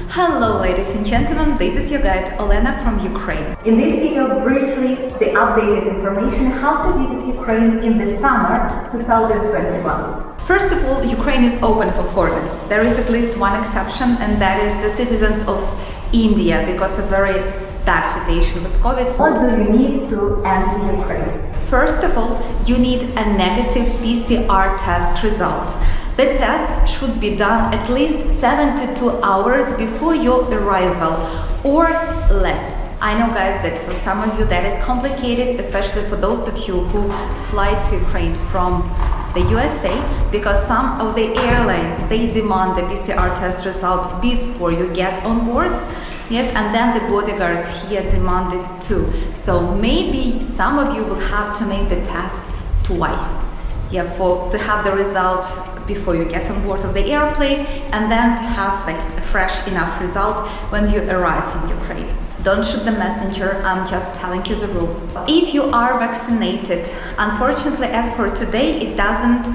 Hello ladies and gentlemen, this is your guide Olena from Ukraine. In this video, briefly, the updated information how to visit Ukraine in the summer 2021. First of all, Ukraine is open for foreigners. There is at least one exception, and that is the citizens of India, because of very bad situation with COVID. What do you need to enter Ukraine? First of all, you need a negative PCR test result. The test should be done at least 72 hours before your arrival or less. I know guys that for some of you that is complicated, especially for those of you who fly to Ukraine from the USA, because some of the airlines, they demand the PCR test result before you get on board. Yes, and then the bodyguards here demand it too. So maybe some of you will have to make the test twice. Yeah, to have the result before you get on board of the airplane, and then to have like a fresh enough result when you arrive in Ukraine. Don't shoot the messenger, I'm just telling you the rules. If you are vaccinated, unfortunately as for today, it doesn't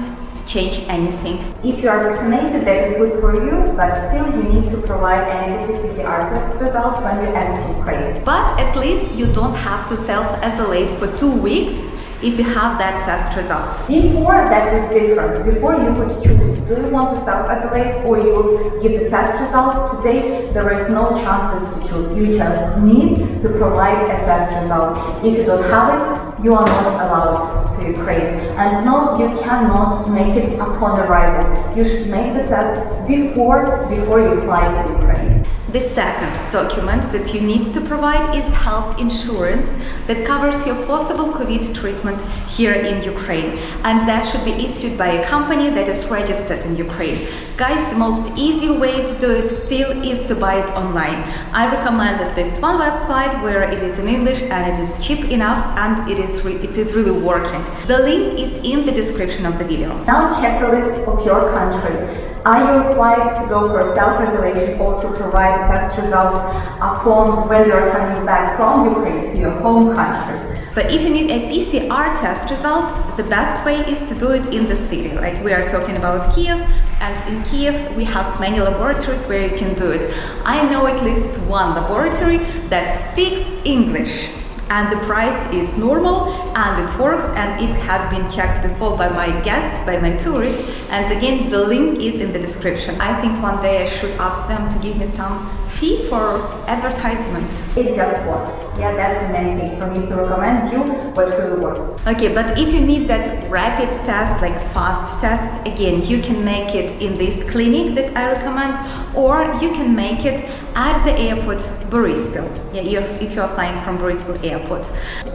change anything. If you are vaccinated, that is good for you, but still you need to provide a negative PCR test result when you enter Ukraine. But at least you don't have to self-isolate for 2 weeks if you have that test result. Before, that was different. Before, you could choose, do you want to self-isolate or you give the test result? Today, there is no chances to choose. You just need to provide a test result. If you don't have it, you are not allowed to Ukraine. And no, you cannot make it upon arrival. You should make the test before you fly to Ukraine. The second document that you need to provide is health insurance that covers your possible COVID treatment here in Ukraine, and that should be issued by a company that is registered in Ukraine. Guys, the most easy way to do it still is to buy it online. I recommend at least one website where it is in English and it is cheap enough and it is really working. The link is in the description of the video. Now check the list of your country. Are you required to go for self-isolation or to provide a test result upon when you're coming back from Ukraine to your home country? So if you need a PCR test result, the best way is to do it in the city. Like we are talking about Kiev, and in Kiev we have many laboratories where you can do it. I know at least one laboratory that speaks English, and the price is normal and it works, and it has been checked before by my guests, by my tourists, and again the link is in the description. I think one day I should ask them to give me some fee for advertisement. It just works. Yeah, that's the main thing for me to recommend you what really works. Okay, but if you need that rapid test, like fast test, again, you can make it in this clinic that I recommend, or you can make it at the airport Boryspil. Yeah, if you're flying from Boryspil airport.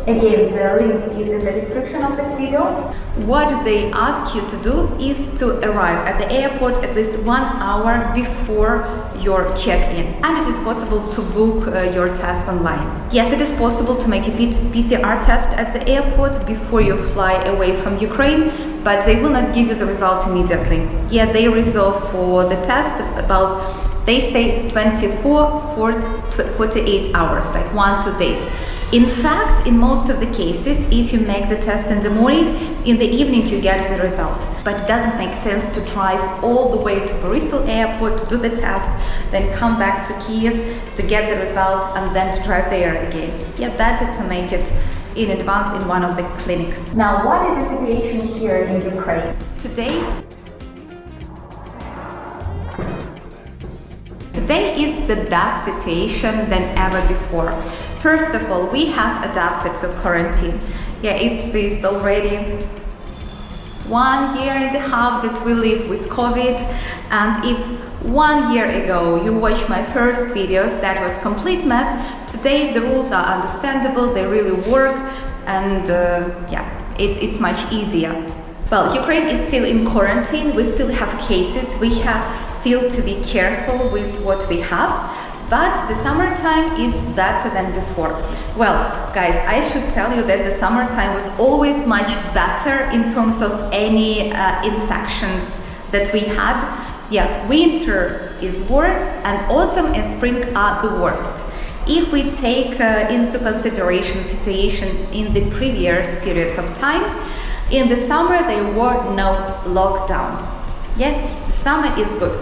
Again, the link is in the description of this video. What they ask you to do is to arrive at the airport at least 1 hour before your check-in, and it is possible to book your test online. Yes, it is possible to make a PCR test at the airport before you fly away from Ukraine, but they will not give you the result immediately. Yeah, they reserve for the test about, they say it's 48 hours, like 1-2 days. In fact, in most of the cases, if you make the test in the morning, in the evening you get the result. But it doesn't make sense to drive all the way to Boryspil airport to do the test, then come back to Kiev to get the result, and then to drive there again. Yeah, better to make it in advance in one of the clinics. Now, what is the situation here in Ukraine? Today is the best situation than ever before. First of all, we have adapted to quarantine. Yeah, it is already 1.5 years that we live with COVID, and if 1 year ago you watched my first videos, that was complete mess. Today the rules are understandable, they really work, and yeah, it's much easier. Well, Ukraine is still in quarantine, we still have cases, we have still to be careful with what we have, but the summertime is better than before. Well, guys, I should tell you that the summertime was always much better in terms of any infections that we had. Yeah, winter is worse and autumn and spring are the worst. If we take into consideration situation in the previous periods of time, In the summer, there were no lockdowns. Yeah, the summer is good.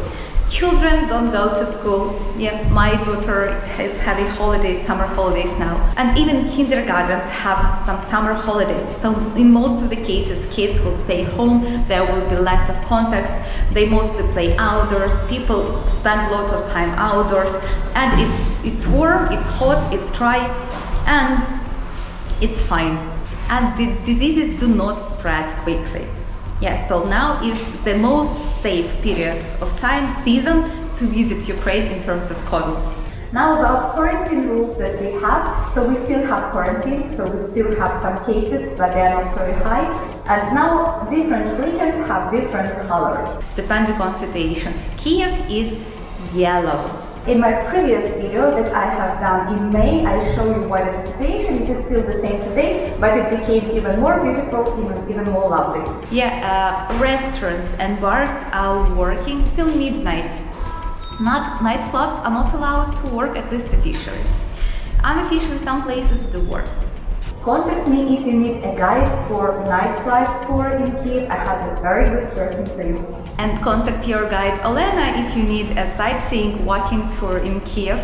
Children don't go to school. Yeah, my daughter is having holidays, summer holidays now. And even kindergartens have some summer holidays. So in most of the cases, kids will stay home. There will be less of contacts. They mostly play outdoors. People spend a lot of time outdoors. And it's warm, it's hot, it's dry, and it's fine. And the diseases do not spread quickly. Yes, so now is the most safe period of time, season, to visit Ukraine in terms of COVID. Now about quarantine rules that we have. So we still have quarantine, so we still have some cases, but they are not very high. And now different regions have different colors. Depending on situation. Kiev is yellow. In my previous video that I have done in May, I show you what is the situation. It is still the same today, but it became even more beautiful, even more lovely. Yeah, restaurants and bars are working till midnight. Nightclubs are not allowed to work, at least officially. Unofficially, some places do work. Contact me if you need a guide for nightlife tour in Kyiv. I have a very good person for you. And contact your guide Olena if you need a sightseeing walking tour in Kiev.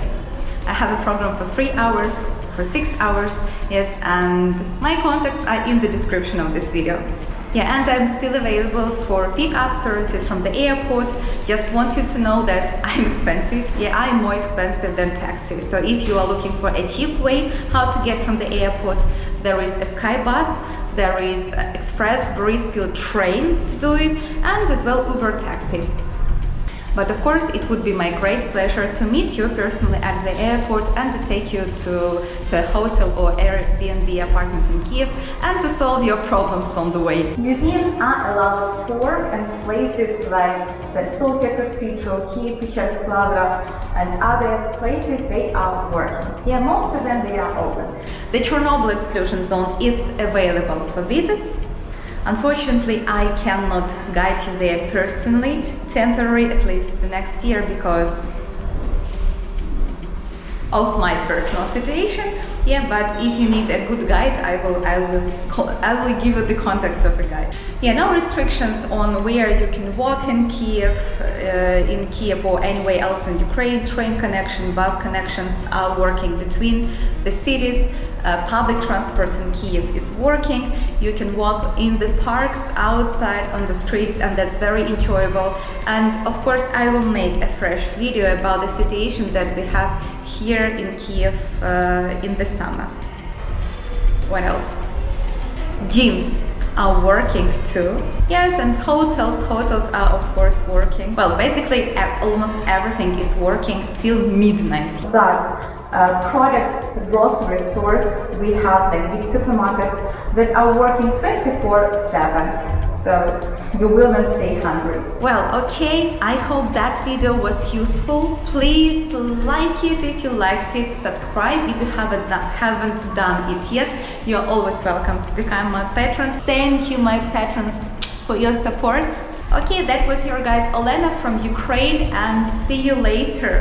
I have a program for 3 hours, for 6 hours, yes, and my contacts are in the description of this video. Yeah, and I'm still available for pick-up services from the airport. Just want you to know that I'm expensive. Yeah, I'm more expensive than taxis. So if you are looking for a cheap way how to get from the airport, there is a Sky Bus, there is express Boryspil train to do it, and as well Uber taxi. But of course, it would be my great pleasure to meet you personally at the airport and to take you to a hotel or Airbnb apartment in Kiev and to solve your problems on the way. Museums are allowed to tour, and places like St. Sophia Cathedral, Kyiv, and other places, they are working. Yeah, most of them, they are open. The Chornobyl exclusion zone is available for visits. Unfortunately, I cannot guide you there personally, temporary, at least the next year, because of my personal situation. Yeah, but if you need a good guide, I will give you the contacts of a guide. Yeah, no restrictions on where you can walk in Kiev or anywhere else in Ukraine. Train connection, bus connections are working between the cities. Public transport in Kiev is working. You can walk in the parks, outside on the streets, and that's very enjoyable. And of course, I will make a fresh video about the situation that we have here in Kiev in the summer. What else? Gyms are working too. Yes, and hotels are of course working. Well, basically almost everything is working till midnight. But product grocery stores, we have like big supermarkets that are working 24/7. So you will not stay hungry. Well, okay, I hope that video was useful. Please like it if you liked it, subscribe if you haven't done it yet. You're always welcome to become my patrons. Thank you, my patrons, for your support. Okay, that was your guide Olena from Ukraine, and see you later.